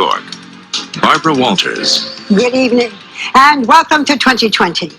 York. Barbara Walters. Good evening, and welcome to 2020.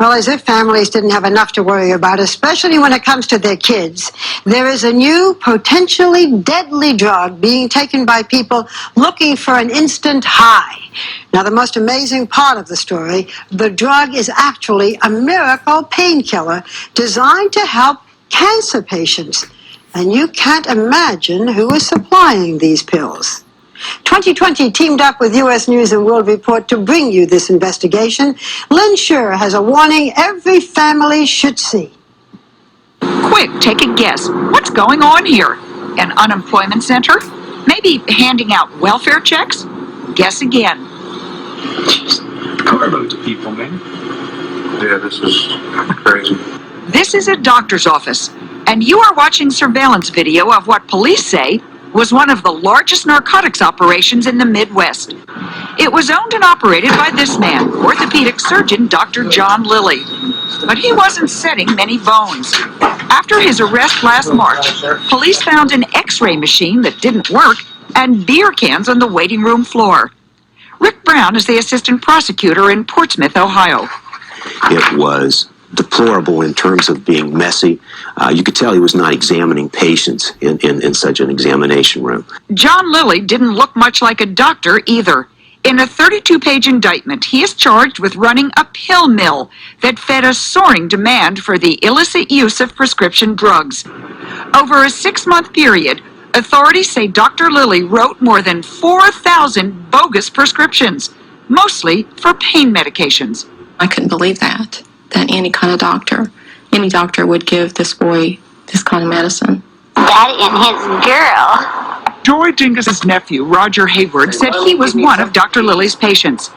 Well, as if families didn't have enough to worry about, especially when it comes to their kids, there is a new, potentially deadly drug being taken by people looking for an instant high. Now, the most amazing part of the story, the drug is actually a miracle painkiller designed to help cancer patients. And you can't imagine who is supplying these pills. 2020 teamed up with U.S. News and World Report to bring you this investigation. Lynn Sure has a warning every family should see. Quick, take a guess. What's going on here? An unemployment center? Maybe handing out welfare checks? Guess again. Carloads of people, man. Yeah, this is crazy. This is a doctor's office, and you are watching surveillance video of what police say was one of the largest narcotics operations in the Midwest. It was owned and operated by this man, orthopedic surgeon Dr. John Lilly. But he wasn't setting many bones. After his arrest last March, police found an X-ray machine that didn't work and beer cans on the waiting room floor. Rick Brown is the assistant prosecutor in Portsmouth, Ohio. It was deplorable in terms of being messy. You could tell he was not examining patients in such an examination room. John Lilly didn't look much like a doctor either. In a 32-page indictment, he is charged with running a pill mill that fed a soaring demand for the illicit use of prescription drugs. Over a 6-month period, authorities say Dr. Lilly wrote more than 4,000 bogus prescriptions, mostly for pain medications. I couldn't believe that any kind of doctor, any doctor would give this boy this kind of medicine. Daddy and his girl. Joy Dingus's nephew, Roger Hayward, said he was one of Dr. Lilly's patients.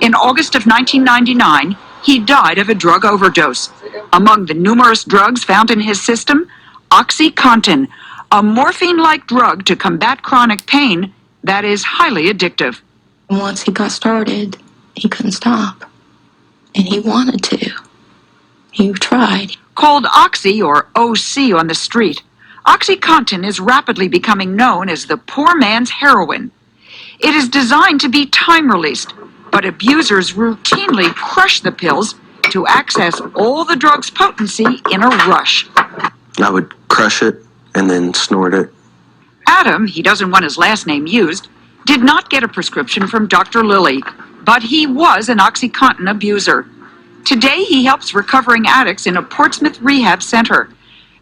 In August of 1999, he died of a drug overdose. Among the numerous drugs found in his system, OxyContin, a morphine-like drug to combat chronic pain that is highly addictive. And once he got started, he couldn't stop. And he wanted to. He tried. Called Oxy, or OC on the street, OxyContin is rapidly becoming known as the poor man's heroin. It is designed to be time-released, but abusers routinely crush the pills to access all the drug's potency in a rush. I would crush it and then snort it. Adam, he doesn't want his last name used, did not get a prescription from Dr. Lilly, but he was an OxyContin abuser. Today, he helps recovering addicts in a Portsmouth rehab center.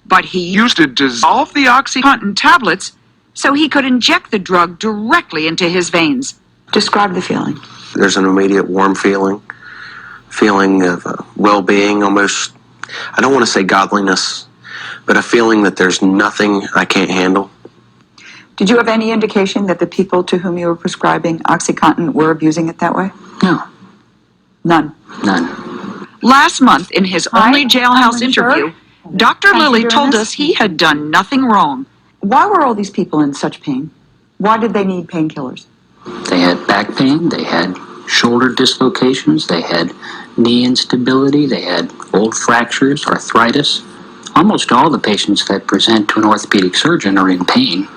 But he used to dissolve the OxyContin tablets so he could inject the drug directly into his veins. Describe the feeling. There's an immediate warm feeling of well-being, almost, I don't want to say godliness, but a feeling that there's nothing I can't handle. Did you have any indication that the people to whom you were prescribing OxyContin were abusing it that way? No. None? None. Last month, in his only jailhouse interview, Dr. Lilly told us he had done nothing wrong. Why were all these people in such pain? Why did they need painkillers? They had back pain, they had shoulder dislocations, they had knee instability, they had old fractures, arthritis. Almost all the patients that present to an orthopedic surgeon are in pain.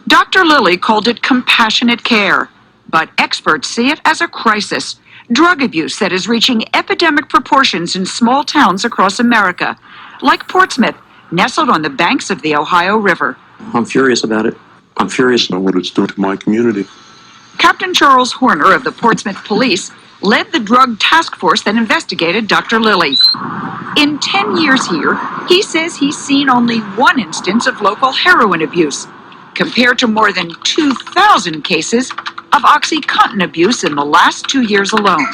Dr. Lilly called it compassionate care, but experts see it as a crisis. Drug abuse that is reaching epidemic proportions in small towns across America, like Portsmouth, nestled on the banks of the Ohio River. I'm furious about it. I'm furious about what it's doing to my community. Captain Charles Horner of the Portsmouth Police led the drug task force that investigated Dr. Lilly. In 10 years here, he says he's seen only one instance of local heroin abuse, compared to more than 2,000 cases of OxyContin abuse in the last 2 years alone.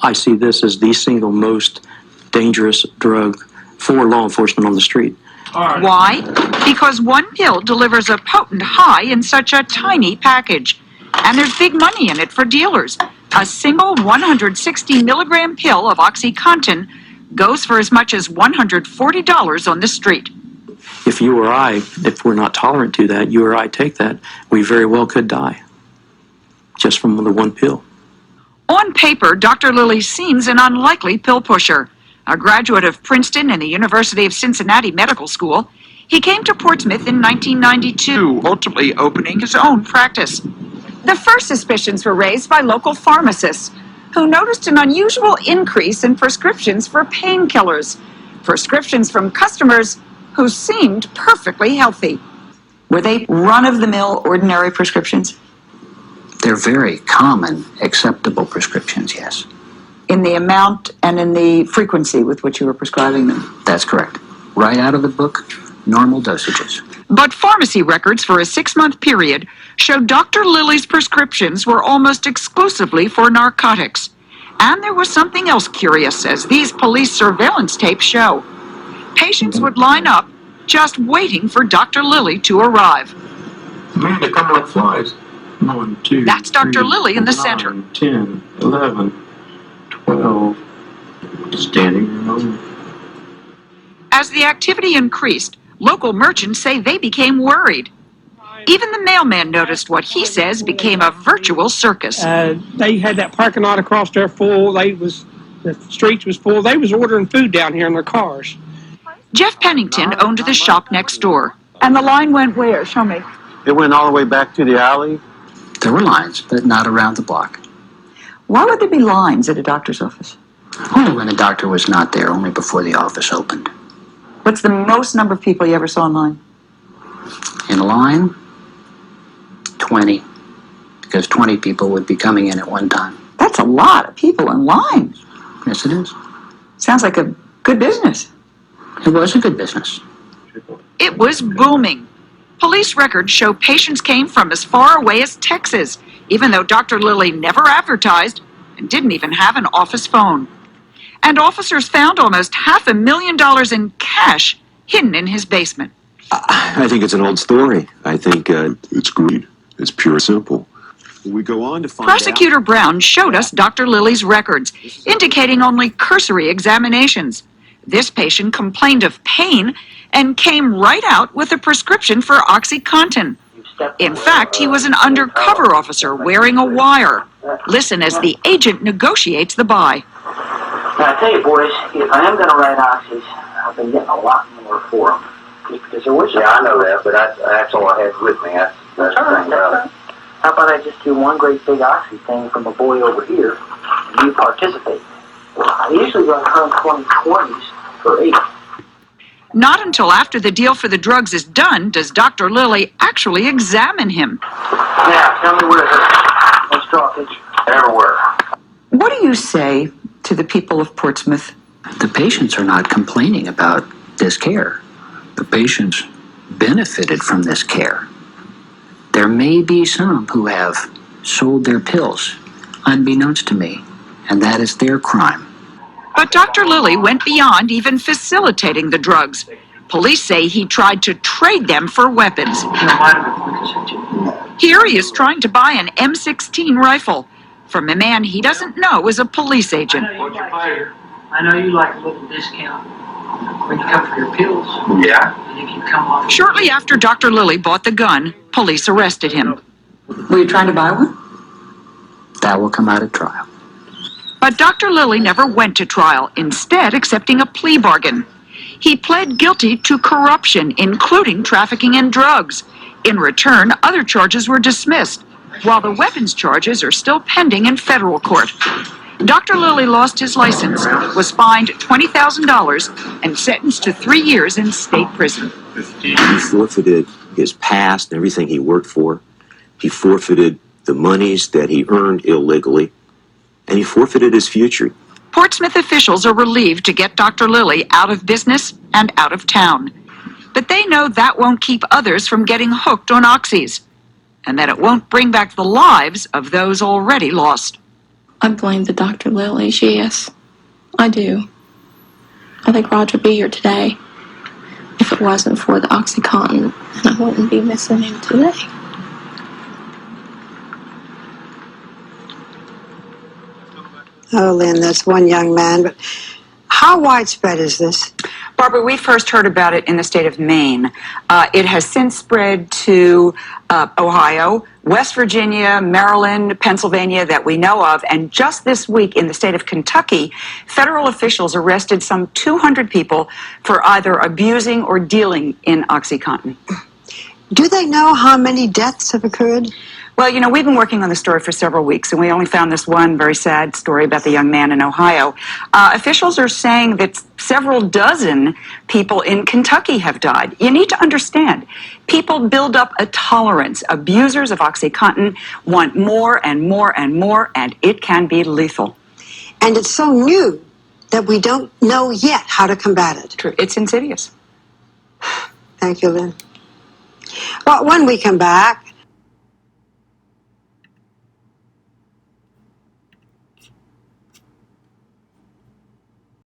I see this as the single most dangerous drug for law enforcement on the street. Why? Because one pill delivers a potent high in such a tiny package. And there's big money in it for dealers. A single 160 milligram pill of OxyContin goes for as much as $140 on the street. If you or I, if we're not tolerant to that, you or I take that, we very well could die. Just from the one pill. On paper, Dr. Lilly seems an unlikely pill pusher. A graduate of Princeton and the University of Cincinnati Medical School, he came to Portsmouth in 1992, ultimately opening his own practice. The first suspicions were raised by local pharmacists, who noticed an unusual increase in prescriptions for painkillers, prescriptions from customers who seemed perfectly healthy. Were they run-of-the-mill ordinary prescriptions? They're very common, acceptable prescriptions, yes. In the amount and in the frequency with which you were prescribing them? That's correct. Right out of the book, normal dosages. But pharmacy records for a 6-month period showed Dr. Lilly's prescriptions were almost exclusively for narcotics. And there was something else curious, as these police surveillance tapes show. Patients would line up, just waiting for Dr. Lilly to arrive. Man, they come like flies. 1, 2, That's Dr. 3, Lilly in the 9, center. 10, 11, 12. Standing room. As the activity increased, local merchants say they became worried. Even the mailman noticed what he says became a virtual circus. They had that parking lot across there full. The streets was full. They was ordering food down here in their cars. Jeff Pennington owned the shop next door. And the line went where? Show me. It went all the way back to the alley. There were lines, but not around the block. Why would there be lines at a doctor's office? Only when the doctor was not there, only before the office opened. What's the most number of people you ever saw in line? In line, 20, because 20 people would be coming in at one time. That's a lot of people in line. Yes, it is. Sounds like a good business. It was a good business. It was booming. Police records show patients came from as far away as Texas, even though Dr. Lilly never advertised and didn't even have an office phone. And officers found almost $500,000 in cash hidden in his basement. I think it's an old story. I think it's greed. It's pure and simple. We go on to find Prosecutor Brown showed us Dr. Lilly's records, indicating only cursory examinations. This patient complained of pain and came right out with a prescription for OxyContin. In fact, he was an undercover officer wearing a wire. Listen as the agent negotiates the buy. Now, I tell you, boys, if I am going to write oxys, I've been getting a lot more for them. Because there was I know that, but that's all I had with me. That's the thing about it. How about I just do one great big oxy thing from a boy over here, and you participate? I usually run 120/20s for 8. Not until after the deal for the drugs is done does Dr. Lilly actually examine him. Now, tell me where it hurts. No stoppage. Everywhere. What do you say to the people of Portsmouth? The patients are not complaining about this care. The patients benefited from this care. There may be some who have sold their pills, unbeknownst to me, and that is their crime. But Dr. Lilly went beyond even facilitating the drugs. Police say he tried to trade them for weapons. Here he is trying to buy an M16 rifle from a man he doesn't know is a police agent. I know you like a little discount when you come for your pills. Yeah. And if you come off. Shortly after Dr. Lilly bought the gun, police arrested him. Were you trying to buy one? That will come out at trial. But Dr. Lilly never went to trial, instead accepting a plea bargain. He pled guilty to corruption, including trafficking in drugs. In return, other charges were dismissed, while the weapons charges are still pending in federal court. Dr. Lilly lost his license, was fined $20,000, and sentenced to 3 years in state prison. He forfeited his past and everything he worked for. He forfeited the monies that he earned illegally, and he forfeited his future. Portsmouth officials are relieved to get Dr. Lilly out of business and out of town. But they know that won't keep others from getting hooked on oxys, and that it won't bring back the lives of those already lost. I blame the Dr. Lillys, yes. I do. I think Roger would be here today if it wasn't for the OxyContin, and I wouldn't be missing him today. Oh, Lynn, that's one young man, but how widespread is this? Barbara, we first heard about it in the state of Maine. It has since spread to Ohio, West Virginia, Maryland, Pennsylvania that we know of, and just this week in the state of Kentucky, federal officials arrested some 200 people for either abusing or dealing in OxyContin. Do they know how many deaths have occurred? Well, you know, we've been working on the story for several weeks, and we only found this one very sad story about the young man in Ohio. Officials are saying that several dozen people in Kentucky have died. You need to understand, people build up a tolerance. Abusers of OxyContin want more and more and more, and it can be lethal. And it's so new that we don't know yet how to combat it. True. It's insidious. Thank you, Lynn. Well, when we come back,